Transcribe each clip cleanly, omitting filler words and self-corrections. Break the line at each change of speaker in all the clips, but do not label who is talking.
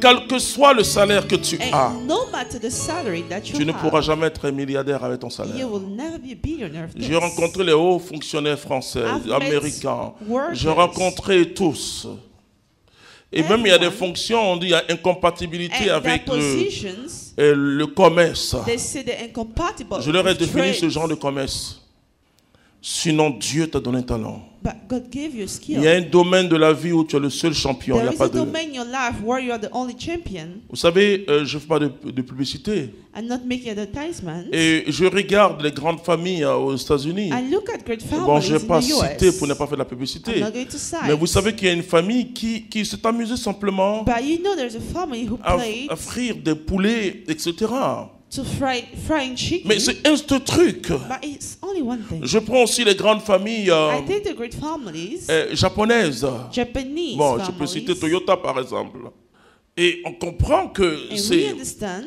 quel que soit le salaire que tu as,
And no matter the salary that you
tu ne pourras
have,
jamais être un milliardaire avec ton
you
salaire.
will never be a billionaire of
J'ai
this.
rencontré les hauts fonctionnaires français,
I've met
américains.
workers.
J'ai rencontré tous. Et même il y a des
Everyone.
fonctions, on dit il y a incompatibilité
And
avec
their positions,
le commerce.
they say they're incompatible
Je leur ai
with
défini ce
trades.
genre de commerce. Sinon, Dieu t'a donné un talent.
But God gave you a skill.
Il y a un domaine de la vie où tu es le seul champion. Il
There
n'y a
is
pas
a
de...
domain in your life where you are the only champion.
Vous savez, je ne fais pas de publicité.
I'm not making advertisements.
Et je regarde les grandes familles aux États-unis.
I look at great
Bon,
families
je ne vais
in
pas
the
citer
US.
pour ne pas faire de la
I'm
publicité.
not going to cite.
Mais vous savez qu'il y a une famille qui s'est amusée simplement
But you know there's a family who played
à frire des poulets, etc.
to frying chicken.
Mais c'est un truc.
But it's only one thing.
Je prends aussi les grandes familles
I think the great families,
japonaises.
Japanese
Bon, je
families,
peux citer Toyota par exemple. Et on comprend que
and we
c'est
understand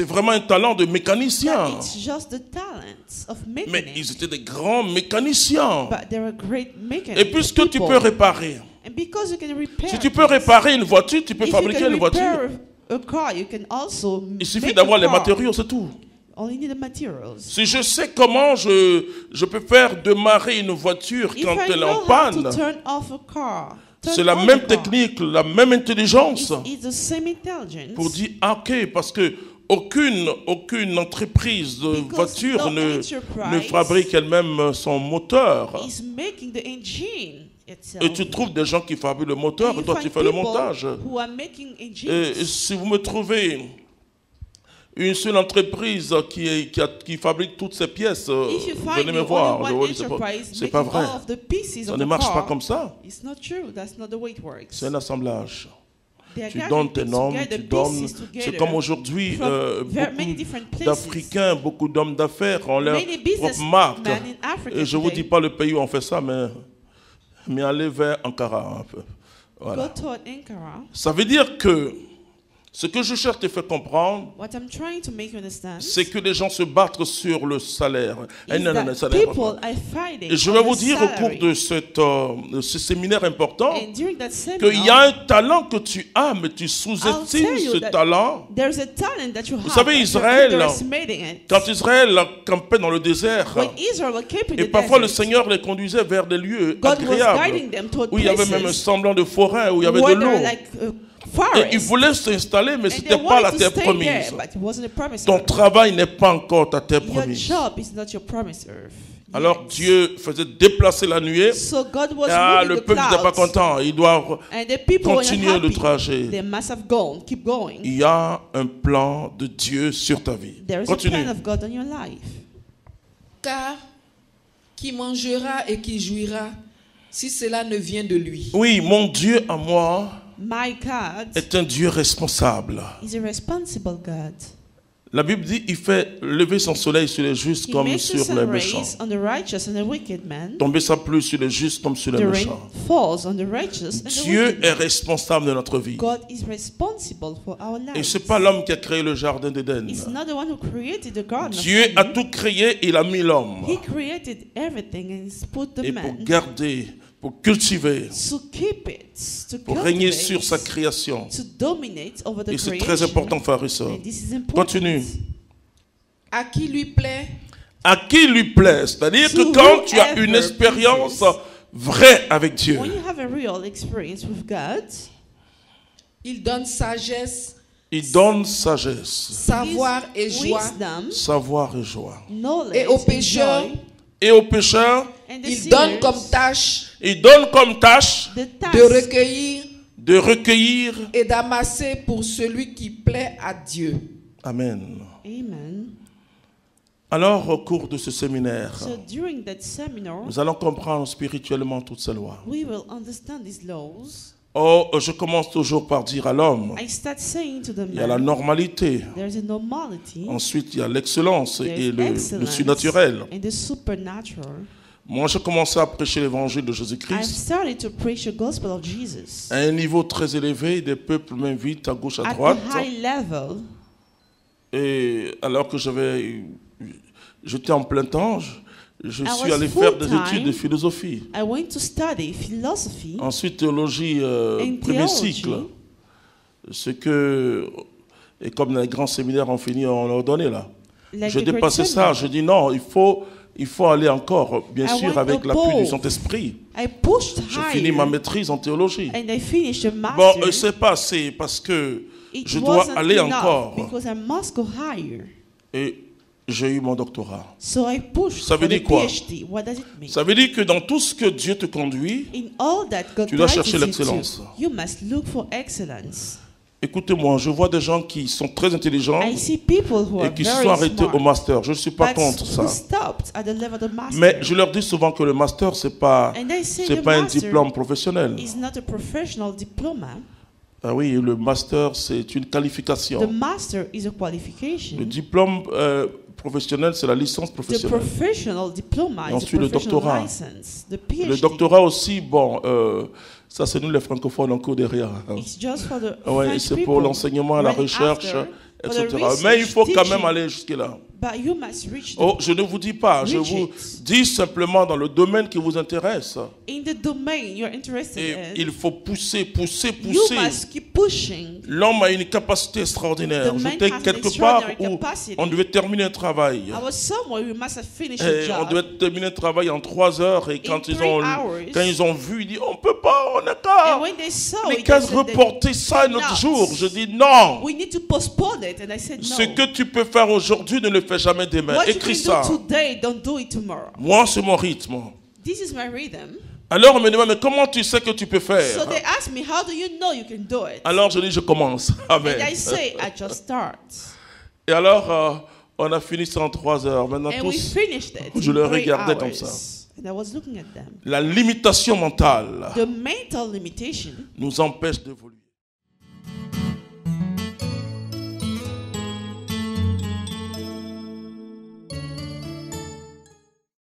vraiment un talent de
that
mécanicien.
it's just the talents of
Mais
mechanics.
ils étaient des grands mécaniciens.
But there are great mechanics.
Et puisque tu
people.
peux réparer,
And because you can repair,
si tu peux réparer une voiture, tu peux
if you
fabriquer
can
une voiture.
repair a car, you can also
Il suffit
make
d'avoir
a
les
car.
matériaux, c'est tout.
Only need the materials.
Si je sais comment je peux faire démarrer une voiture
If
quand
I
elle est en
know how
panne,
to turn off a car, turn
c'est la
on
même
a car,
technique, la même intelligence
it's the same intelligence.
pour dire, ah, ok, parce que aucune entreprise de
Because
voiture
no
ne
enterprise
fabrique elle-même son moteur.
is making the engine itself.
Et tu trouves des gens qui fabriquent le moteur,
And
et toi
you
tu
find
fais le
people
montage.
who are making engines.
Et si vous me trouvez une seule entreprise qui fabrique toutes ces pièces,
If you find
venez me
only
voir.
one
Je vous dis,
enterprise
c'est pas
making
vrai.
all of the pieces
Ça
of
ne
the
marche pas
car,
comme ça.
it's not true. That's not the way it works.
C'est un assemblage.
They are
Tu
gathering
donnes tes
things
noms,
together,
tu donnes.
pieces
C'est
together
comme aujourd'hui,
from many
beaucoup
different places.
d'Africains, beaucoup d'hommes d'affaires ont leur
Many business
propre marque.
men in Africa
Et je ne vous
today
dis pas le pays où on fait ça, mais allez vers Ankara un peu.
go
Voilà.
toward Ankara.
Ça veut dire que ce que je cherche à te faire comprendre,
What I'm trying to make you understand
c'est que les gens se battent sur le salaire.
is
Non,
that
salaire.
people are fighting
Et je
on
vais
the
vous dire au cours
salary.
de ce séminaire important
And during that
qu'il y a
seminar,
un talent que tu as, mais tu
I'll
sous-estimes
tell you
ce
that
talent.
there's a talent that you have.
savez,
but you're
Israël,
underestimating it.
Quand Israël campait dans le désert,
When Israel was keeping
et
the
parfois le
desert,
Seigneur les conduisait vers des lieux
God was
agréables,
guiding them toward
où il y avait même un
places
semblant de forêt, où il y avait
where
de
there were
l'eau.
like
Et
forests.
ils voulaient s'installer, mais ce
And they
n'était pas la
wanted to
terre
stay
promise.
there, but it wasn't a promised
Ton
earth.
travail n'est pas encore ta terre
Your
promise.
job is not your promised earth.
Alors
yet.
Dieu faisait déplacer la nuée.
So God was
Ah,
moving
le
the
peuple n'était pas
clouds,
content. Ils doivent
and the people were
continuer le
happy.
trajet.
They must have gone, keep going.
Il y a un plan de Dieu sur ta vie.
There is a
Continue.
plan of God on your life.
Car qui mangera et qui jouira si cela ne vient de lui?
Oui, mon Dieu à moi
My God
est un Dieu responsable.
is a responsible God.
La Bible dit il fait lever son soleil sur les justes
He
comme
makes the
sur
sun
les méchants.
raise on the righteous and the wicked man.
Tomber sa pluie sur les justes comme sur les
The rain
méchants.
falls on the righteous and the
Dieu
wicked
est
man.
responsable de notre vie.
God is responsible for our
Et
lives.
ce n'est pas l'homme qui a créé le jardin d'Éden.
It's not the one who created the garden of
Dieu a
Eden.
tout créé, il a mis l'homme.
He created everything and he's put the
Et pour
man
garder, pour cultiver,
to keep it, to
pour régner
cultivate,
sur sa création.
to dominate over the
Et c'est
creation.
très important, frères et sœurs.
And this is important.
Continue.
À qui lui plaît,
À qui lui plaît, c'est-à-dire que
To
quand tu as une
whoever
expérience
pleases.
vraie avec Dieu,
When you have a real experience with God,
il donne sagesse,
il donne sagesse,
savoir et
His
joie.
wisdom,
savoir et joie.
knowledge,
Et aux
and
pécheurs,
joy,
Et aux pécheurs,
and the
il
sinners,
donne comme tâche
il donne comme tâche
the task
de recueillir
de recueillir.
et d'amasser pour celui qui plaît à Dieu.
Amen.
Amen.
Alors, au cours de ce séminaire,
So during that seminar,
nous allons comprendre spirituellement toutes ces lois.
we will understand these laws.
Oh, je commence toujours par dire à l'homme,
I start saying to the
il y a la
man,
normalité.
there's a normality,
Ensuite, il y a l'excellence et
there's
le
excellence,
surnaturel.
and the supernatural.
Moi, j'ai commencé à prêcher l'évangile de
I've
Jésus-Christ
started to preach the gospel of Jesus
à un niveau très élevé. Des peuples m'invitent à gauche, à
at
droite.
a high level.
Et alors que j'étais en plein temps, je suis
was
allé faire des
full-time.
études de philosophie.
I went to study philosophy
Ensuite, théologie,
and
premier
theology.
cycle. ce que, et comme les grands séminaires ont fini, on leur donné là.
Like
Je
the great
dépassais ça, je dis non, il faut aller encore, bien
I
sûr,
went
avec l'appui du
above.
Saint-Esprit.
I pushed
J'ai fini
higher
ma maîtrise en théologie.
and I finished a
Bon,
master.
c'est pas assez parce que
It
je dois
wasn't
aller
enough
encore.
because I must go higher.
Et j'ai eu mon doctorat.
So I pushed
Ça veut
for the
dire quoi?
PhD. What does it mean?
Ça veut dire que dans tout ce que Dieu te conduit,
In all that God
Tu dois
guides
chercher
you
l'excellence.
to, you must look for excellence.
écoutez-moi, je vois des gens qui sont très intelligents
I see people who
et
are
qui se
very
sont arrêtés
smart,
au master. Je ne suis pas
but
contre
who
ça.
stopped at the level of the master.
Mais je leur dis souvent que le master, c'est pas
And I say the
un
master
diplôme professionnel.
is not a professional diploma.
Ah oui, le master, c'est une
The
qualification.
master is a
Le
qualification.
diplôme professionnel, c'est la licence
The
professionnelle.
professional diploma
Et
is a
ensuite, le
professional
doctorat.
license. The PhD
Le doctorat aussi, bon, ça c'est nous les francophones en cours derrière.
is just for the
Ouais,
French
c'est
people.
pour l'enseignement, la
Right
recherche,
after, for the
etc.
research,
Mais il faut quand même
teaching.
aller jusque-là.
But you must reach the
Oh, je ne vous dis pas, je
Reach
vous
it.
dis simplement dans le domaine qui vous intéresse.
in the domain you're interested
Et
in.
il faut pousser, pousser,
You
pousser.
must keep pushing.
L'homme a une capacité extraordinaire.
The man
J'étais
has an
quelque part
extraordinary
où
capacity.
on devait terminer un travail.
I was somewhere we must have finished
Et
a
on
job.
devait terminer un travail en 3 heures. Et quand,
3 hours.
quand ils ont vu, ils disent on peut pas, on est
And
qu'à.
when they saw
Mais
it, they
qu'à
said they
reporter ça un autre
cannot.
jour. Je dis non.
We need to postpone it. And I said no.
Ce que tu peux faire aujourd'hui ne le fais jamais demain.
What you
Écris
can
ça.
do today, don't do it tomorrow.
Moi, c'est mon rythme.
This is my rhythm.
Alors on me demande, mais comment tu sais que tu peux faire?
So they ask me, how do you know you can do it?
Alors je dis, je commence. Amen.
And I say, I just start.
Et alors, on a fini ça en 3 heures. Maintenant,
And we
tous,
finished it.
je
in
le
3
regardais
hours.
comme ça.
And I was looking at them.
la limitation mentale
The mental limitation
nous empêche d'évoluer.